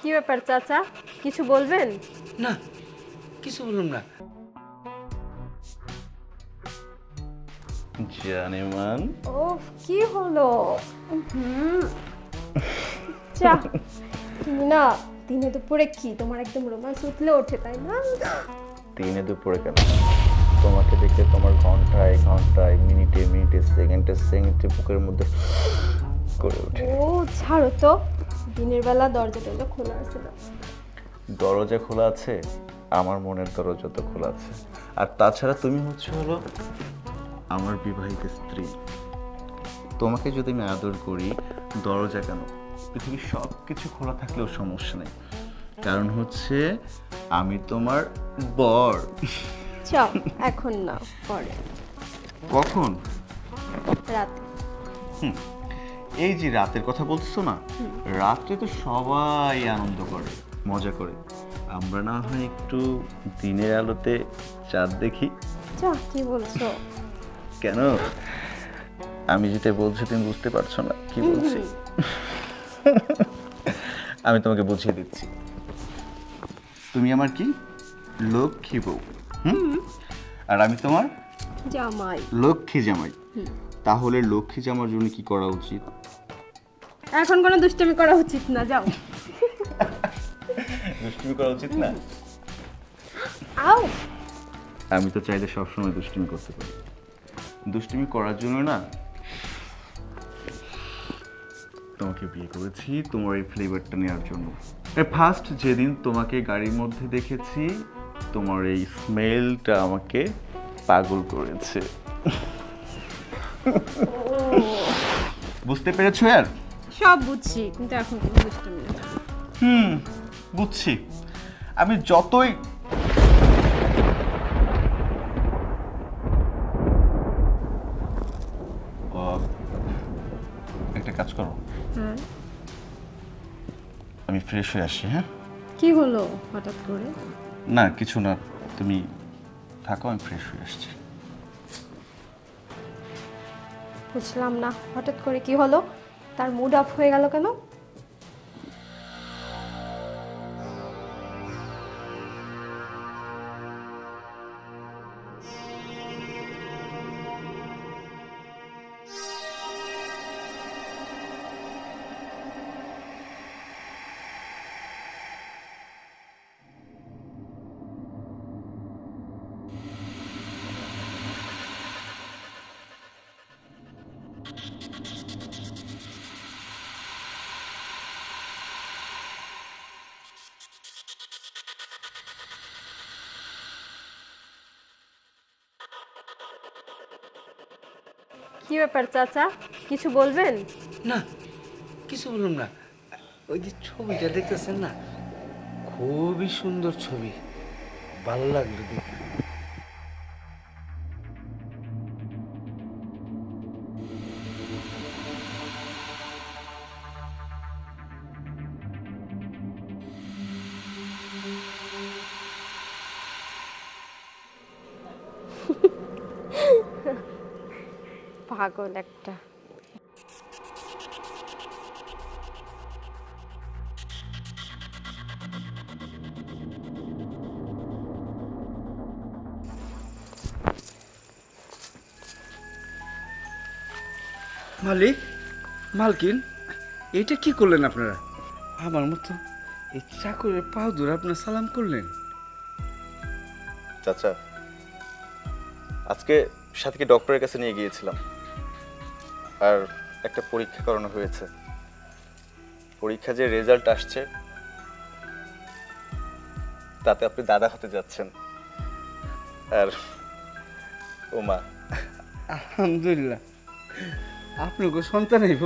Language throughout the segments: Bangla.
কি ব্যাপার চাচা, কিছু বলবেন? না, কিছু বললাম না। জানেমান, ও কি হলো? চা তুমি না দিনে দুপুরে কি তোমার একদম রোমান্স উঠলে ওঠে, তাই না? দিনে দুপুরে কেন? তোমাকে দেখে তোমার ঘন্টায় ঘন্টায়, মিনিটে মিনিটে, সেকেন্ডে সেকেন্ডে বুকের মধ্যে করে ওঠে। ও ছাড়ো তো, দিনের বেলা দরজা টরজা খোলা আছে না? দরজা খোলা আছে, আমার মনের দরজা তো খোলা আছে। আর তাছাড়া তুমি হলো আমার বিবাহিত স্ত্রী। তোমাকে যদি আমি আদর করি, দরজা কেন, পৃথিবীর সব কিছু খোলা থাকলেও সমস্যা নেই, কারণ আমি তোমার বর। চাও এখন না, পরে। কখন? রাতে। এই যে রাতের কথা বলছো না, রাত্রে তো সবাই আনন্দ করে, মজা করে। আমরা না হয় একটু দিনের আলোতে চাঁদ দেখি? চা কি বলছো? কেন? আমি যেটা বলছি তুমি বুঝতে পারছো না কি বলছি? আমি তোমাকে বুঝিয়ে দিচ্ছি। তুমি আমার কি লক্ষ্মী বউ, আর আমি তোমার জামাই, লক্ষ্মী জামাই। তাহলে লক্ষ্মী জামার জন্য কি করা উচিত? এখন কোনো দুষ্টামি করা উচিত না, যাও। দুষ্টুমি করা উচিত না? আও, আমি তো চাইলে সবসময় দুষ্টুমি করতে পারি। দুষ্টুমি করার জন্য না তোমাকে বিয়ে করেছি, তোমার এই ফ্লেভারটা নেওয়ার জন্য। ফার্স্ট যেদিন তোমাকে গাড়ির মধ্যে দেখেছি, তোমার এই স্মেলটা আমাকে পাগল করেছে। বুঝতে পেরেছো? আর সব বুঝছি, কিন্তু এখন কোনো দুষ্টামি না। বুঝছি। আমি যতই একটা কাজ করো, আমি ফ্রেশ হয়ে আসছি। হ্যাঁ, কি হলো হঠাৎ করে? না কিছু না, তুমি থাকো, আমি ফ্রেশ হয়ে আসছি। বুঝলাম না হঠাৎ করে কি হলো, তার মুড অফ হয়ে গেল কেন? কি ব্যাপার চাচা, কিছু বলবেন? না, কিছু বললাম না। ওই যে ছবিটা দেখতেছেন না, খুবই সুন্দর ছবি, ভালো লাগলো দেখে। পাগল একটা। মালিক, মালকিন, এটা কি করলেন আপনারা? আমার মতো এই চাকরের পাও ধরে আপনার সালাম করলেন? চাচা, আজকে সাথীকে ডক্টরের কাছে নিয়ে গিয়েছিলাম, আর একটা পরীক্ষা করানো হয়েছে। পরীক্ষা যে রেজাল্ট আসছে, তাতে আপনি দাদা হতে যাচ্ছেন। আর ও মা, আলহামদুলিল্লাহ, আপনাকে সন্তান হইব,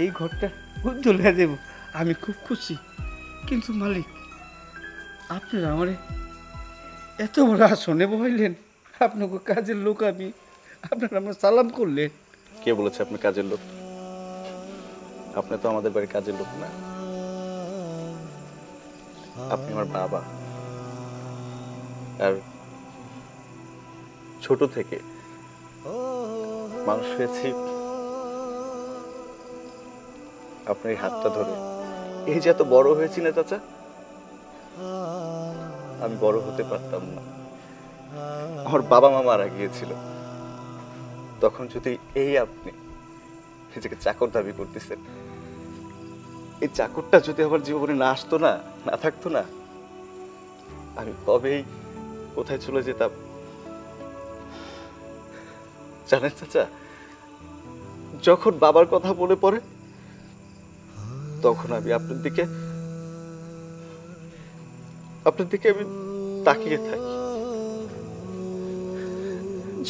এই ঘরটা উজ্জ্বল হয়ে দেব, আমি খুব খুশি। কিন্তু মালিক, আপনারা আমারে এত বড় আসনে বহাইলেন, আপনাকে কাজের লোক আমি, আপনারা আমার সালাম করলেন। কে বলেছে আপনি কাজের লোক? আপনি তো আমাদের বাড়ির কাজের লোক না, আপনি আমার বাবা। আর ছোট থেকে মানুষ হয়েছি আপনার এই হাতটা ধরে, এই যে এত বড় হয়েছি না চাচা, আমি বড় হতে পারতাম না। আমার বাবা মা মারা গিয়েছিল, তখন যদি এই আপনি নিজেকে চাকর দাবি করতেছেন, এই চাকরটা যদি আমার জীবনে না আসতো না, না থাকতো না, আমি কবেই কোথায় চলে যেতাম জানেন চাচা? যখন বাবার কথা মনে পড়ে তখন আমি আপনার দিকে আমি তাকিয়ে থাকি।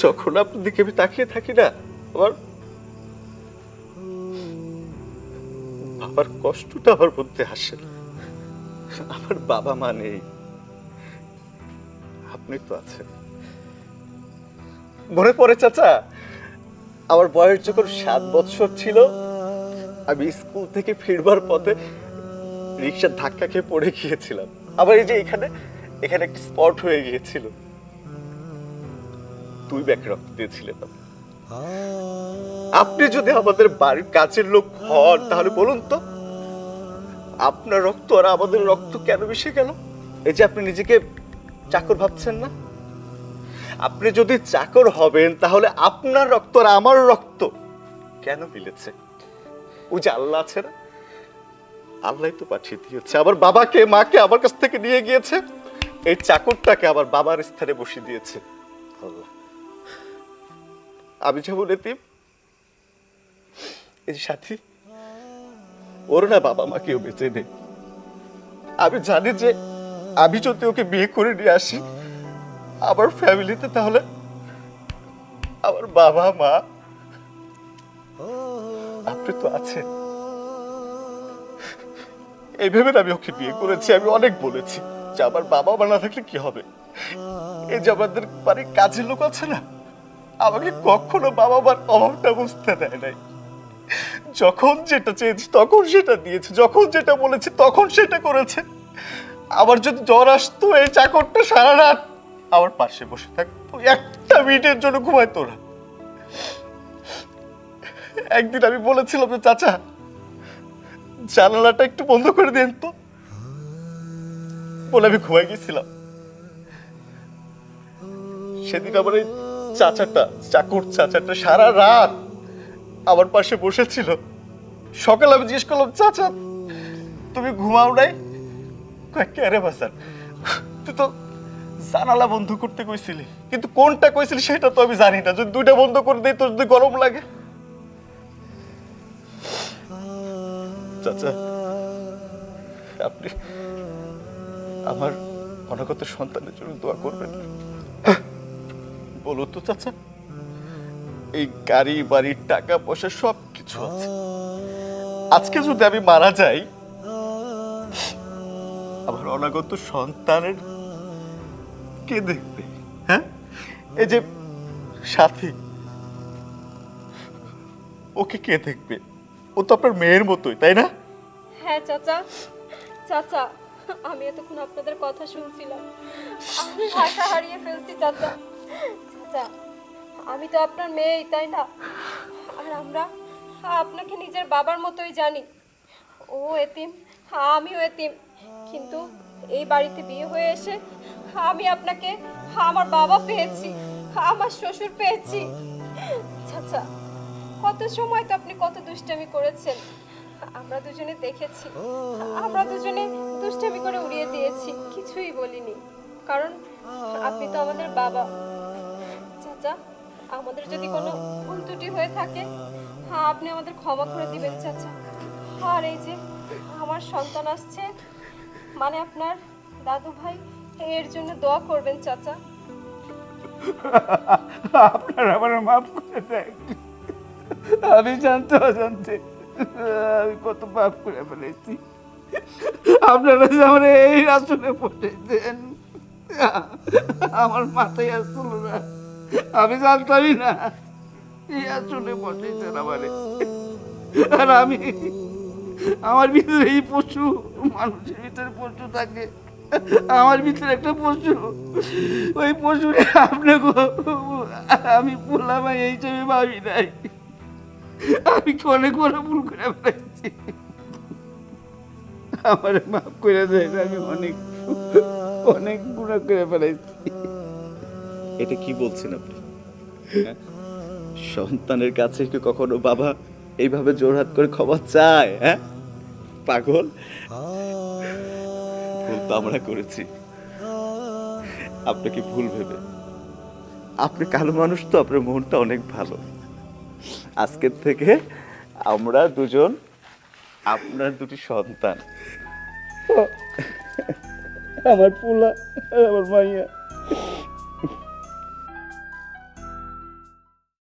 যখন আপনার দিকে আমি তাকিয়ে থাকি না, আমার বাবার কষ্টটা আমার মধ্যে আসে না। আমার বাবা মা নেই, আপনি তো আছেন। মনে পড়ে চাচা, আমার বয়স যখন 7 বছর ছিল, আমি স্কুল থেকে ফিরবার পথে রিক্সার ধাক্কা খেয়ে পড়ে গিয়েছিলাম। আবার এই যে এখানে একটা স্পট হয়ে গিয়েছিল, 2 ব্যাগ রক্ত দিয়েছিলেন। আপনি যদি আমাদের বাড়ির কাছের লোক হন, তাহলে বলুন তো আপনার রক্ত আর আমাদের রক্ত কেন মিশে গেল? এই যে আপনি নিজেকে চাকর ভাবছেন না, আপনি যদি চাকর হবেন তাহলে আপনার রক্ত আর আমার রক্ত কেন মিলেছে? ওই যে আল্লাহ আছে না, আল্লাহ তো পাঠিয়ে দিয়েছে। আমার বাবাকে মাকে আমার কাছ থেকে নিয়ে গিয়েছে, এই চাকরটাকে আমার বাবার স্থানে বসিয়ে দিয়েছে আল্লাহ। আমি যেমন এতিম, এই সাথী ওর না বাবা মা কেউ বেঁচে নেই। আমি জানি যে আমি যদি ওকে বিয়ে করে নিয়ে আসি আমার ফ্যামিলিতে, তাহলে আমার বাবা মা, আপনি তো আছেন। এই ভেবে আমি ওকে বিয়ে করেছি। আমি অনেক বলেছি যে আমার বাবা মা না থাকলে কি হবে। এই যে আমাদের বাড়ির কাজের লোক আছে না, আমাকে কখনো বাবা মার অভাবটা বুঝতে দেয় নাই। যখন যেটা চেয়েছি তখন সেটা দিয়েছে, যখন যেটা বলেছি তখন সেটা করেছে। আবার যদি জ্বর আসতো, এই চাকরটা সারা রাত আমার পাশে বসে থাকতো, একটা মিনিটের জন্য ঘুমাইতো না। একদিন আমি বলেছিলাম যে চাচা জানালাটা একটু বন্ধ করে দেন তো, বলে আমি ঘুমাই গেছিলাম। সেদিন আমার এই চাকর চাচাটা সারা রাত আমার পাশে বসেছিল। সকালে আমি জিজ্ঞেস করলাম, চাচা তুমি ঘুমাও নাই? কেরে বাসার, তুই তো জানালা বন্ধ করতে কইছিলি, কিন্তু কোনটা কইছিলি সেটা তো আমি জানি না। যদি 2টা বন্ধ করে দেই তোর যদি গরম লাগে। চাচা আপনি আমার অনাগত সন্তানের জন্য দোয়া করবেন। বলো তো চাচা, এই গাড়ি বাড়ি টাকা পয়সা সব কিছু আছে, আজকে যদি আমি মারা যাই আমার অনাগত সন্তানের কে দেখবে? হ্যাঁ, এই যে সাথী, ওকে কে দেখবে? ও তো আপনার মেয়ের মতোই, তাই না? হ্যাঁ চাচা, চাচা আমি এতক্ষণ আপনাদের কথা শুনছিলাম, আমি ভাষা হারিয়ে ফেলছি চাচা। চাচা আমি তো আপনার মেয়েই, তাই না? আর আমরা আপনাকে নিজের বাবার মতোই জানি। ও এতিম, আমিও এতিম, কিন্তু এই বাড়িতে বিয়ে হয়ে এসে আমি আপনাকে আমার বাবা পেয়েছি, আমার শ্বশুর পেয়েছি। চাচা কত সময় তো আপনি কত দুষ্টামি করেছেন, আমরা দুজনে দেখেছি। আমরা দুজনে দুষ্টামি করে উড়িয়ে দিয়েছি, কিছুই বলিনি, কারণ আপনি তো আমাদের বাবা। চাচা আমাদের যদি কোনো ভুল ত্রুটি হয়ে থাকে আপনি আমাদের ক্ষমা করে দিবেন চাচা। আর এই যে আমার সন্তান আসছে, মানে আপনার দাদু ভাই, এর জন্য দোয়া করবেন চাচা। আপনার আমার মাফ করে দেন। আমি জানতে অজান্তে আমি কত পাপ করে ফেলেছি। আপনারা যে আমার এই আসনে পড়েছেন, আমার মাথায় আসছিল না, আমি জানতামই না এই আসনে বসেছেন আমারে। আর আমি আমার ভিতরে এই পশু, মানুষের ভিতরে পশু থাকে, আমার ভিতরে একটা পশু, ওই পশুরে আপনাকে আমি পোলা ভাই এই হিসেবে ভাবি নাই। আমি অনেক বড় ভুল করে ফেলেছি। আমার মাফ করে দেন, আমি অনেক অনেক গুনাহ করে ফেলাইছি। এটা কি বলছেন আপনি? হ্যাঁ? সন্তানের কাছে কি কখনো বাবা এইভাবে জোরহাত করে ক্ষমা চায়? হ্যাঁ, পাগল। ভুল তো আমরা করেছি, আপনাকে ভুল ভেবে। আপনি কালো মানুষ তো, আপনার মনটা অনেক ভালো। আজকের থেকে আমরা দুজন আপনার দুটি সন্তান। আমার পোলা আর আমার মাইয়া